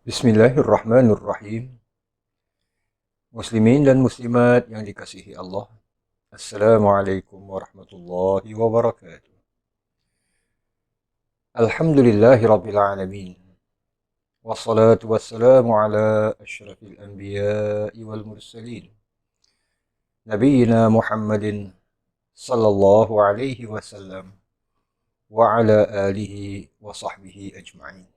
Bismillahirrahmanirrahim. Muslimin dan muslimat yang dikasihi Allah. Assalamualaikum warahmatullahi wabarakatuh. Alhamdulillahi rabbil alamin. Wassalatu wassalamu ala asyrafil anbiya'i wal mursalin. Nabiyyina Muhammadin sallallahu alaihi wasallam wa ala alihi wa sahbihi ajma'in.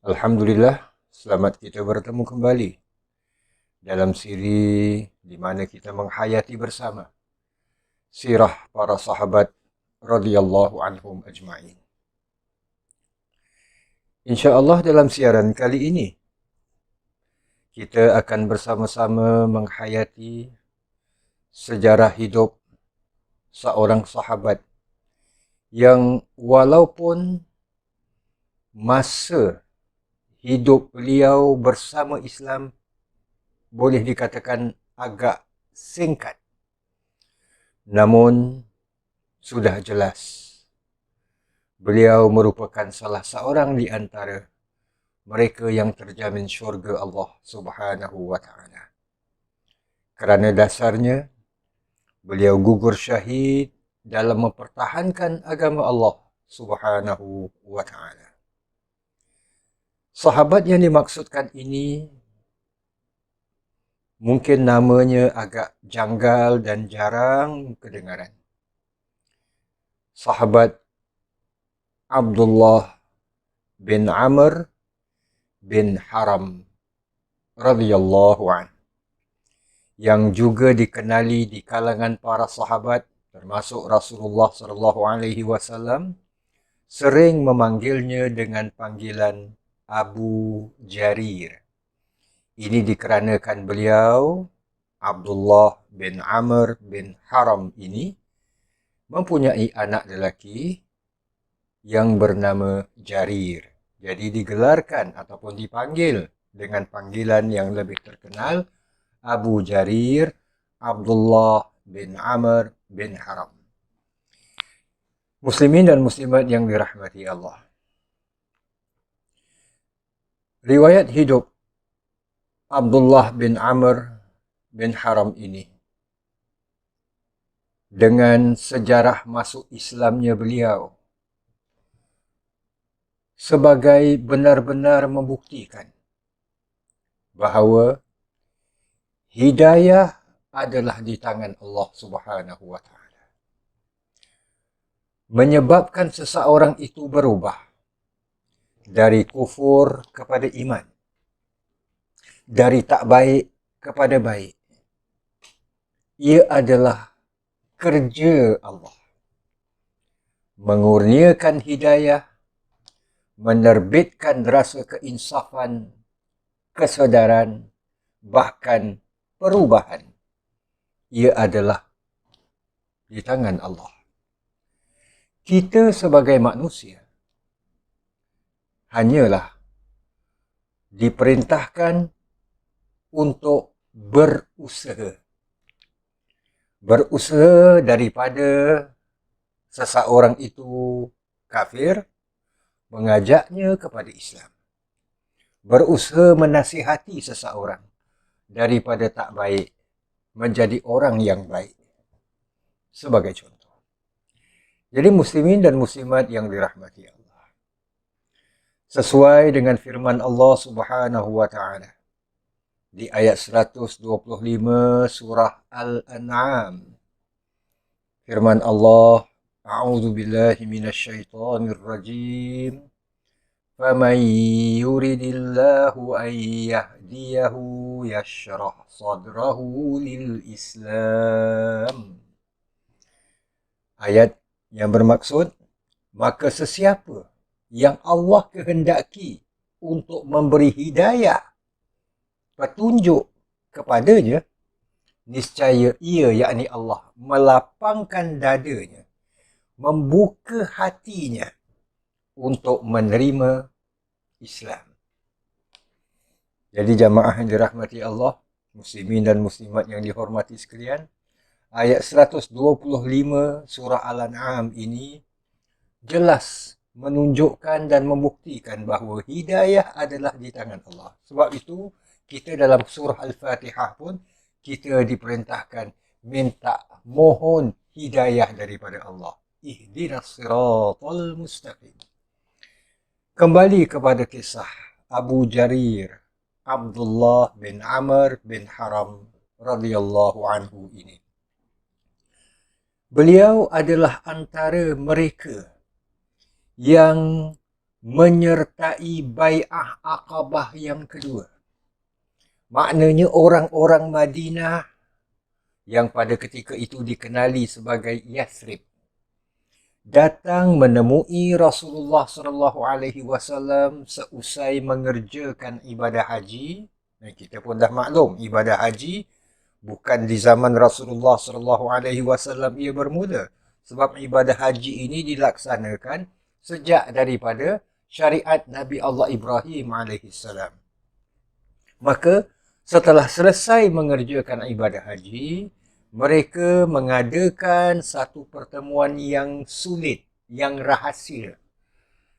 Alhamdulillah, selamat kita bertemu kembali dalam siri di mana kita menghayati bersama sirah para sahabat radhiyallahu anhum ajma'in. InsyaAllah dalam siaran kali ini kita akan bersama-sama menghayati sejarah hidup seorang sahabat yang walaupun masa hidup beliau bersama Islam boleh dikatakan agak singkat, namun sudah jelas beliau merupakan salah seorang di antara mereka yang terjamin syurga Allah Subhanahu wa ta'ala. Kerana dasarnya beliau gugur syahid dalam mempertahankan agama Allah Subhanahu wa ta'ala. Sahabat yang dimaksudkan ini mungkin namanya agak janggal dan jarang kedengaran. Sahabat Abdullah bin Amr bin Haram radhiyallahu anhu, yang juga dikenali di kalangan para sahabat termasuk Rasulullah sallallahu alaihi wasallam sering memanggilnya dengan panggilan Abu Jarir. Ini dikarenakan beliau, Abdullah bin Amr bin Haram ini, mempunyai anak lelaki yang bernama Jarir. Jadi digelarkan ataupun dipanggil dengan panggilan yang lebih terkenal, Abu Jarir Abdullah bin Amr bin Haram. Muslimin dan muslimat yang dirahmati Allah. Riwayat hidup Abdullah bin Amr bin Haram ini dengan sejarah masuk Islamnya beliau sebagai benar-benar membuktikan bahawa hidayah adalah di tangan Allah Subhanahu wa ta'ala. Menyebabkan seseorang itu berubah dari kufur kepada iman, dari tak baik kepada baik. Ia adalah kerja Allah. Mengurniakan hidayah, menerbitkan rasa keinsafan, kesedaran, bahkan perubahan. Ia adalah di tangan Allah. Kita sebagai manusia hanyalah diperintahkan untuk berusaha. Berusaha daripada seseorang itu kafir, mengajaknya kepada Islam. Berusaha menasihati seseorang daripada tak baik, menjadi orang yang baik. Sebagai contoh. Jadi muslimin dan muslimat yang dirahmati Allah. Sesuai dengan firman Allah Subhanahu wa ta'ala di ayat 125 surah Al-An'am. Firman Allah, A'udzu billahi minasyaitonir rajim. فَمَنْ يُرِدِ اللَّهُ أَنْ يَهْدِيَهُ يَشْرَحْ صَدْرَهُ لِلْإِسْلَامِ. Ayat yang bermaksud, maka sesiapa yang Allah kehendaki untuk memberi hidayah, petunjuk kepadanya, niscaya ia, yakni Allah, melapangkan dadanya, membuka hatinya untuk menerima Islam. Jadi jamaah yang dirahmati Allah, muslimin dan muslimat yang dihormati sekalian, ayat 125 surah Al-An'am ini jelas menunjukkan dan membuktikan bahawa hidayah adalah di tangan Allah. Sebab itu, kita dalam surah Al-Fatihah pun, kita diperintahkan minta mohon hidayah daripada Allah. Ihdinas siratal mustaqim. Kembali kepada kisah Abu Jarir Abdullah bin Amr bin Haram radhiyallahu anhu ini. Beliau adalah antara mereka yang menyertai bai'ah Aqabah yang kedua. Maknanya orang-orang Madinah yang pada ketika itu dikenali sebagai Yathrib datang menemui Rasulullah sallallahu alaihi wasallam seusai mengerjakan ibadah haji. Dan kita pun dah maklum ibadah haji bukan di zaman Rasulullah sallallahu alaihi wasallam ia bermula, sebab ibadah haji ini dilaksanakan sejak daripada syariat Nabi Allah Ibrahim alaihi salam. Maka setelah selesai mengerjakan ibadah haji, mereka mengadakan satu pertemuan yang sulit, yang rahsia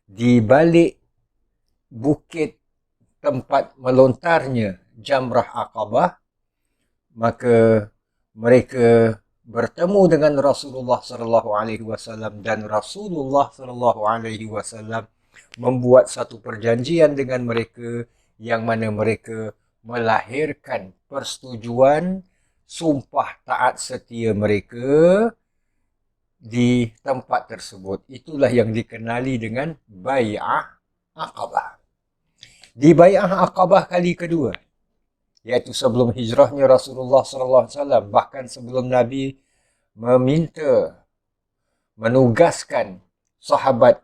di balik bukit tempat melontarnya Jamrah Aqabah. Maka mereka bertemu dengan Rasulullah sallallahu alaihi wasallam dan Rasulullah sallallahu alaihi wasallam membuat satu perjanjian dengan mereka yang mana mereka melahirkan persetujuan sumpah taat setia mereka di tempat tersebut. Itulah yang dikenali dengan Bai'ah Aqabah. Di Bai'ah Aqabah kali kedua, iaitu sebelum hijrahnya Rasulullah SAW, bahkan sebelum Nabi menugaskan sahabat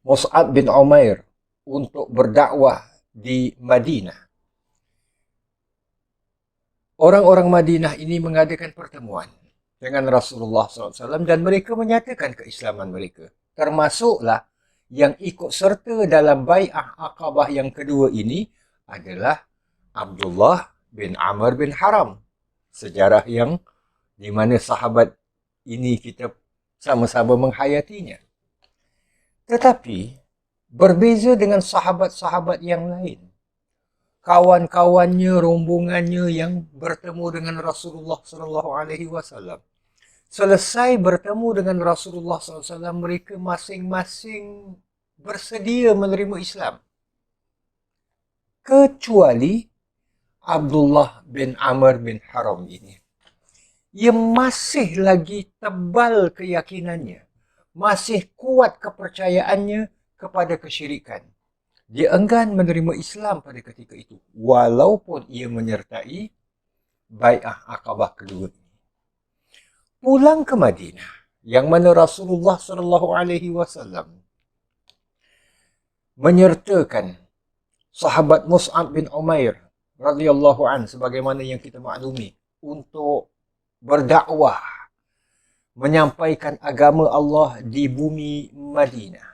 Mus'ab bin Umair untuk berdakwah di Madinah. Orang-orang Madinah ini mengadakan pertemuan dengan Rasulullah SAW dan mereka menyatakan keislaman mereka. Termasuklah yang ikut serta dalam Bai'ah Aqabah yang kedua ini adalah Abdullah bin Amr bin Haram. Sejarah yang di mana sahabat ini kita sama-sama menghayatinya. Tetapi berbeza dengan sahabat-sahabat yang lain. Kawan-kawannya, rombongannya yang bertemu dengan Rasulullah sallallahu alaihi wasallam. Selesai bertemu dengan Rasulullah SAW, mereka masing-masing bersedia menerima Islam. Kecuali Abdullah bin Amr bin Haram ini. Ia masih lagi tebal keyakinannya. Masih kuat kepercayaannya kepada kesyirikan. Dia enggan menerima Islam pada ketika itu. Walaupun ia menyertai Bai'ah Aqabah kedua ini. Pulang ke Madinah, yang mana Rasulullah SAW menyertakan sahabat Mus'ab bin Umair radhiyallahu an, sebagaimana yang kita maklumi, untuk berdakwah menyampaikan agama Allah di bumi Madinah.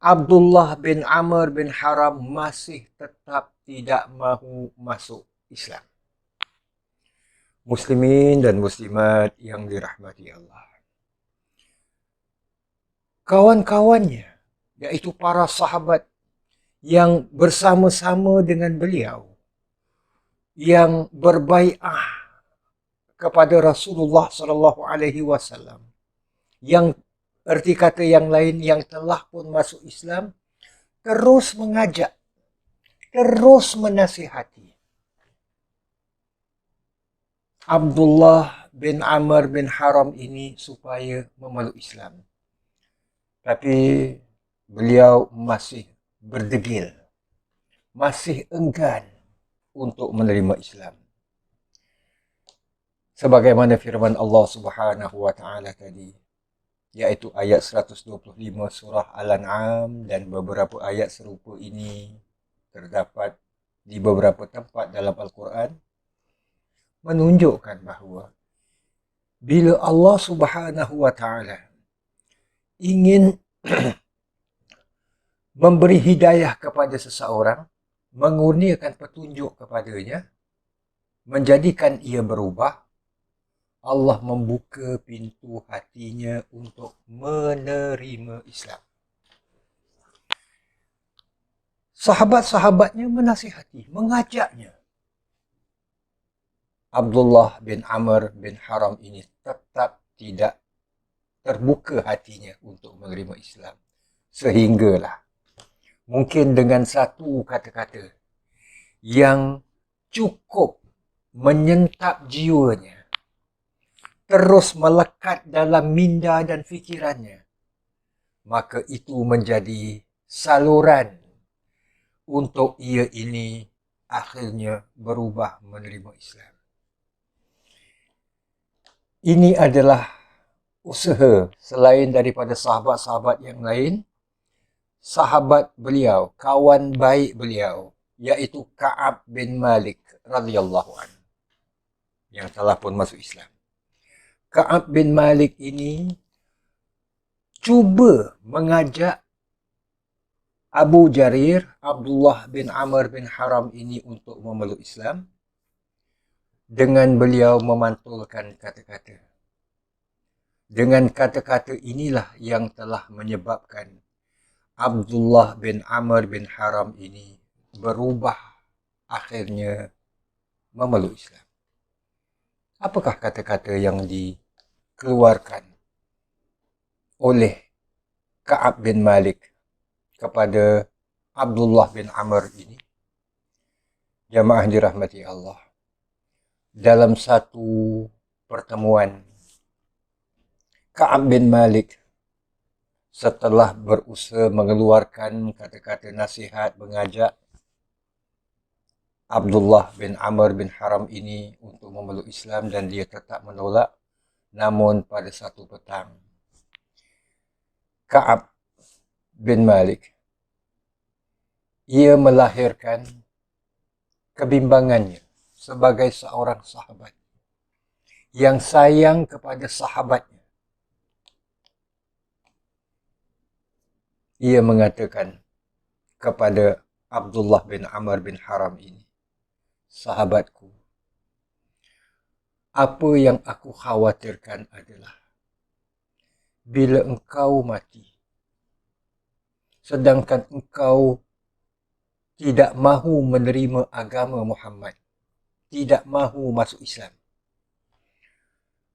Abdullah bin Amr bin Haram masih tetap tidak mahu masuk Islam. Muslimin dan muslimat yang dirahmati Allah. Kawan-kawannya, yaitu para sahabat yang bersama-sama dengan beliau, yang berbai'ah kepada Rasulullah sallallahu alaihi wasallam, yang erti kata yang lain yang telah pun masuk Islam, terus mengajak, terus menasihati Abdullah bin Amr bin Haram ini supaya memeluk Islam. Tapi beliau masih berdegil, masih enggan untuk menerima Islam. Sebagaimana firman Allah Subhanahu wa taala tadi, yaitu ayat 125 surah Al-An'am, dan beberapa ayat serupa ini terdapat di beberapa tempat dalam Al-Quran, menunjukkan bahawa bila Allah Subhanahu wa taala ingin memberi hidayah kepada seseorang, mengurniakan petunjuk kepadanya, menjadikan ia berubah, Allah membuka pintu hatinya untuk menerima Islam. Sahabat-sahabatnya menasihati, mengajaknya. Abdullah bin Amr bin Haram ini tetap tidak terbuka hatinya untuk menerima Islam. Sehinggalah mungkin dengan satu kata-kata yang cukup menyentap jiwanya, terus melekat dalam minda dan fikirannya, maka itu menjadi saluran untuk ia ini akhirnya berubah menerima Islam. Ini adalah usaha selain daripada sahabat-sahabat yang lain, sahabat beliau, kawan baik beliau, iaitu Ka'ab bin Malik radhiyallahu anhu yang telah pun masuk Islam. Ka'ab bin Malik ini cuba mengajak Abu Jarir, Abdullah bin Amr bin Haram ini untuk memeluk Islam dengan beliau memantulkan kata-kata. Dengan kata-kata inilah yang telah menyebabkan Abdullah bin Amr bin Haram ini berubah akhirnya memeluk Islam. Apakah kata-kata yang dikeluarkan oleh Ka'ab bin Malik kepada Abdullah bin Amr ini? Jamaah dirahmati Allah. Dalam satu pertemuan, Ka'ab bin Malik setelah berusaha mengeluarkan kata-kata nasihat mengajak Abdullah bin Amr bin Haram ini untuk memeluk Islam dan dia tetap menolak, namun pada satu petang, Ka'ab bin Malik, ia melahirkan kebimbangannya sebagai seorang sahabat yang sayang kepada sahabatnya. Ia mengatakan kepada Abdullah bin Amr bin Haram ini, sahabatku, apa yang aku khawatirkan adalah bila engkau mati, sedangkan engkau tidak mahu menerima agama Muhammad, tidak mahu masuk Islam.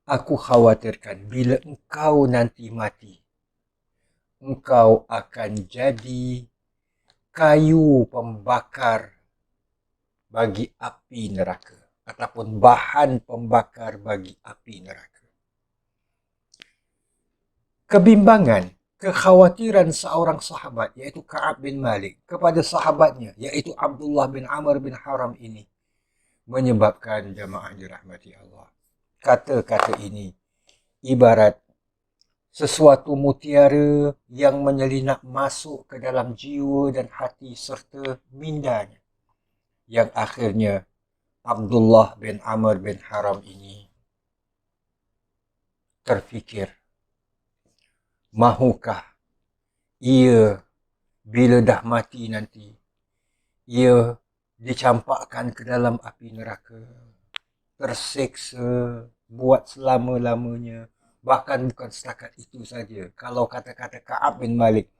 Aku khawatirkan bila engkau nanti mati, engkau akan jadi kayu pembakar bagi api neraka, ataupun bahan pembakar bagi api neraka. Kebimbangan, kekhawatiran seorang sahabat, iaitu Ka'ab bin Malik, kepada sahabatnya, iaitu Abdullah bin Amr bin Haram ini, menyebabkan jamaah dirahmati Allah. Kata-kata ini ibarat sesuatu mutiara yang menyelinap masuk ke dalam jiwa dan hati serta mindanya, yang akhirnya Abdullah bin Amr bin Haram ini terfikir, mahukah ia bila dah mati nanti, ia dicampakkan ke dalam api neraka, terseksa buat selama-lamanya. Bahkan bukan setakat itu saja. Kalau kata-kata Ka'ab bin Malik,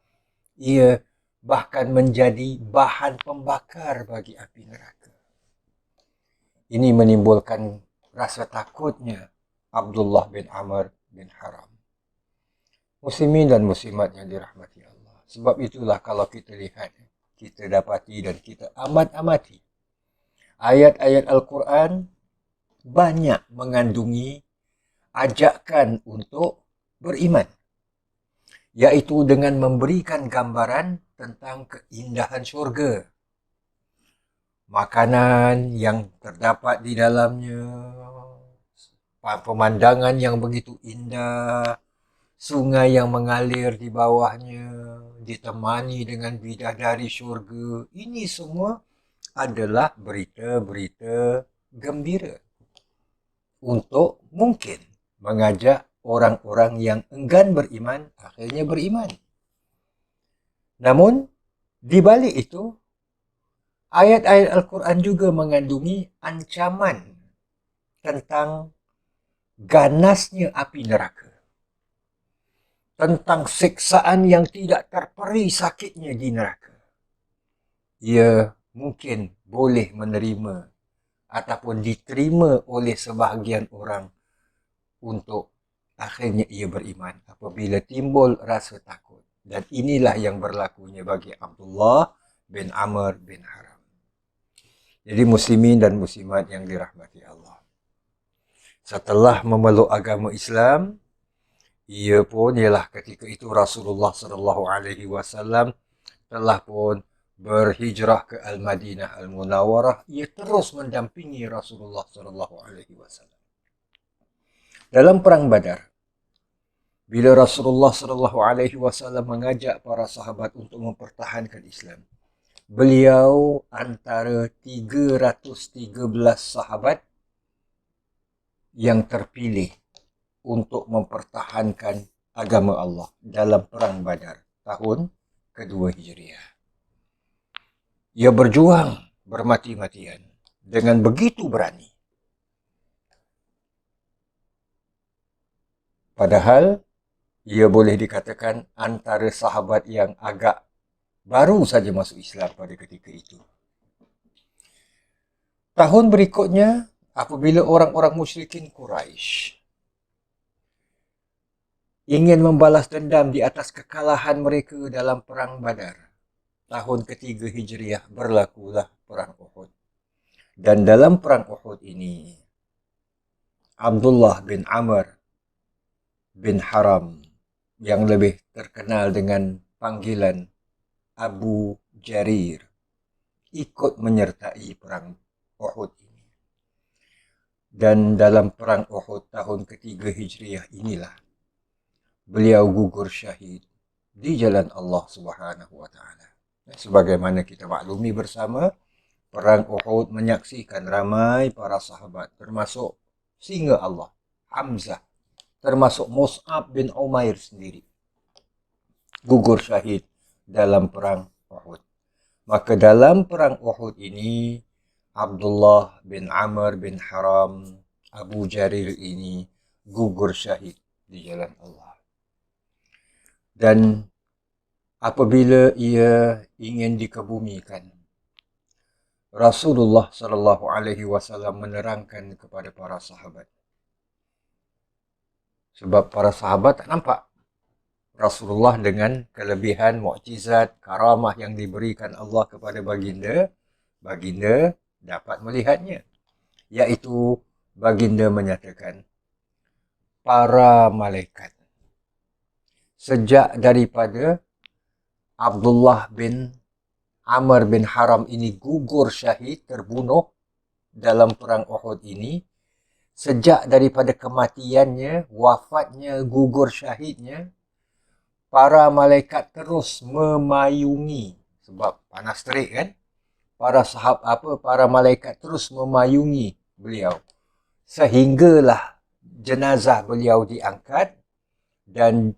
ia bahkan menjadi bahan pembakar bagi api neraka. Ini menimbulkan rasa takutnya Abdullah bin Amr bin Haram. Muslimin dan muslimat yang dirahmati Allah. Sebab itulah kalau kita lihat, kita dapati dan kita amat-amati, ayat-ayat Al-Quran banyak mengandungi ajakan untuk beriman, yaitu dengan memberikan gambaran tentang keindahan syurga, makanan yang terdapat di dalamnya, pemandangan yang begitu indah, sungai yang mengalir di bawahnya, ditemani dengan bidadari syurga. Ini semua adalah berita-berita gembira untuk mungkin mengajak orang-orang yang enggan beriman akhirnya beriman. Namun di balik itu, ayat-ayat Al-Quran juga mengandungi ancaman tentang ganasnya api neraka, tentang siksaan yang tidak terperi sakitnya di neraka, ia mungkin boleh menerima ataupun diterima oleh sebahagian orang untuk akhirnya ia beriman apabila timbul rasa takut. Dan inilah yang berlakunya bagi Abdullah bin Amr bin Haram. Jadi muslimin dan muslimat yang dirahmati Allah, setelah memeluk agama Islam, ia pun ialah ketika itu Rasulullah sallallahu alaihi wasallam telah pun berhijrah ke Al-Madinah Al-Munawwarah. Ia terus mendampingi Rasulullah sallallahu alaihi wasallam dalam perang Badar. Bila Rasulullah sallallahu alaihi wasallam mengajak para sahabat untuk mempertahankan Islam, beliau antara 313 sahabat yang terpilih untuk mempertahankan agama Allah dalam perang Badar tahun kedua Hijriah. Ia berjuang bermati-matian dengan begitu berani. Padahal ia boleh dikatakan antara sahabat yang agak baru saja masuk Islam pada ketika itu. Tahun berikutnya, apabila orang-orang musyrikin Quraisy ingin membalas dendam di atas kekalahan mereka dalam perang Badar, tahun ketiga Hijriah berlakulah perang Uhud. Dan dalam perang Uhud ini, Abdullah bin Amr bin Haram, yang lebih terkenal dengan panggilan Abu Jarir, ikut menyertai perang Uhud ini. Dan dalam perang Uhud tahun ketiga Hijriah inilah beliau gugur syahid di jalan Allah Subhanahu wa taala. Sebagaimana kita maklumi bersama, perang Uhud menyaksikan ramai para sahabat, termasuk singa Allah, Hamzah, termasuk Mus'ab bin Umair sendiri, gugur syahid dalam perang Uhud. Maka dalam perang Uhud ini, Abdullah bin Amr bin Haram, Abu Jarir ini gugur syahid di jalan Allah. Dan apabila ia ingin dikebumikan, Rasulullah sallallahu alaihi wasallam menerangkan kepada para sahabat. Sebab para sahabat tak nampak Rasulullah dengan kelebihan, mukjizat, karamah yang diberikan Allah kepada baginda. Baginda dapat melihatnya. Iaitu baginda menyatakan, para malaikat sejak daripada Abdullah bin Amr bin Haram ini gugur syahid, terbunuh dalam perang Uhud ini, sejak daripada kematiannya, wafatnya, gugur syahidnya, para malaikat terus memayungi, sebab panas terik kan, para malaikat terus memayungi beliau sehinggalah jenazah beliau diangkat dan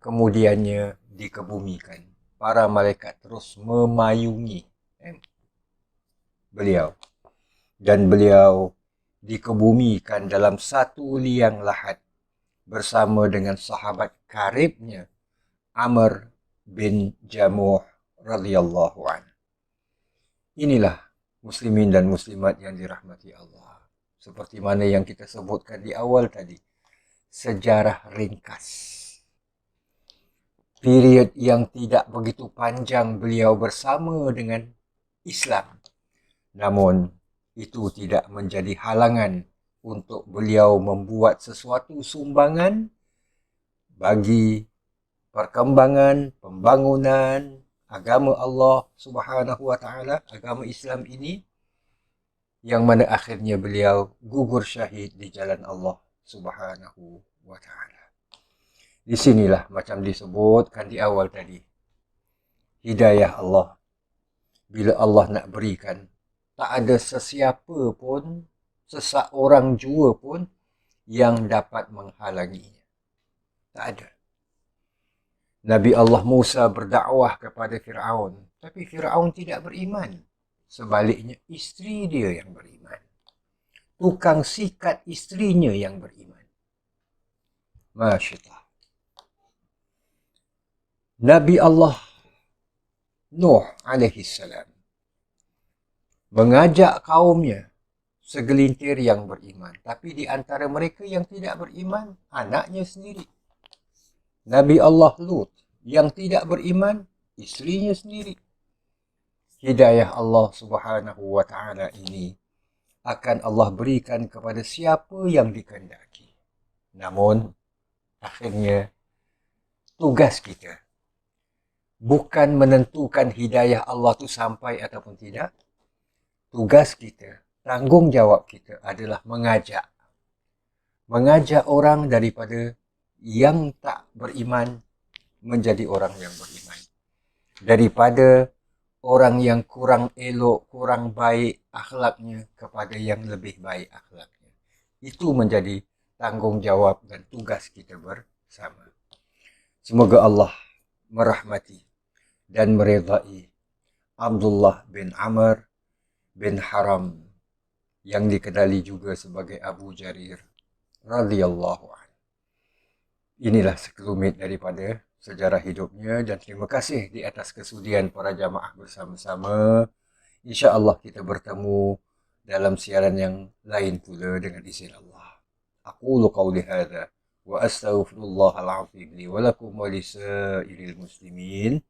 kemudiannya dikebumikan. Para malaikat terus memayungi beliau. Dan beliau dikebumikan dalam satu liang lahat bersama dengan sahabat karibnya Amr bin Jamuh radhiyallahu anhu. Inilah muslimin dan muslimat yang dirahmati Allah. Seperti mana yang kita sebutkan di awal tadi, sejarah ringkas. Period yang tidak begitu panjang beliau bersama dengan Islam. Namun, itu tidak menjadi halangan untuk beliau membuat sesuatu sumbangan bagi perkembangan, pembangunan agama Allah Subhanahu wa taala, agama Islam ini, yang mana akhirnya beliau gugur syahid di jalan Allah Subhanahu wa taala. Di sinilah macam disebutkan di awal tadi, hidayah Allah. Bila Allah nak berikan, tak ada sesiapa pun, seseorang jua pun yang dapat menghalanginya. Tak ada. Nabi Allah Musa berdakwah kepada Fir'aun, tapi Fir'aun tidak beriman. Sebaliknya, isteri dia yang beriman. Tukang sikat isterinya yang beriman. masyitah. Nabi Allah Nuh alaihi salam mengajak kaumnya segelintir yang beriman. Tapi di antara mereka yang tidak beriman, anaknya sendiri. Nabi Allah Lut yang tidak beriman, istrinya sendiri. Hidayah Allah subhanahu wa ta'ala ini akan Allah berikan kepada siapa yang dikehendaki. Namun, akhirnya tugas kita bukan menentukan hidayah Allah itu sampai ataupun tidak. Tugas kita, tanggungjawab kita adalah mengajak. Mengajak orang daripada yang tak beriman menjadi orang yang beriman. Daripada orang yang kurang elok, kurang baik akhlaknya kepada yang lebih baik akhlaknya. Itu menjadi tanggungjawab dan tugas kita bersama. Semoga Allah merahmati dan meridai Abdullah bin Amr bin Haram yang dikenali juga sebagai Abu Jarir radhiyallahu anhu. Inilah sekelumit daripada sejarah hidupnya dan terima kasih di atas kesudian para jamaah bersama-sama. InsyaAllah kita bertemu dalam siaran yang lain pula dengan izin Allah. Aqulu qawli hadha wa astaghfirullahal azim li wa lakum wa lisairil muslimin.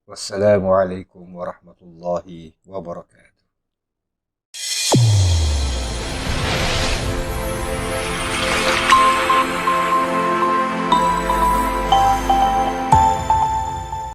Wassalamualaikum warahmatullahi wabarakatuh.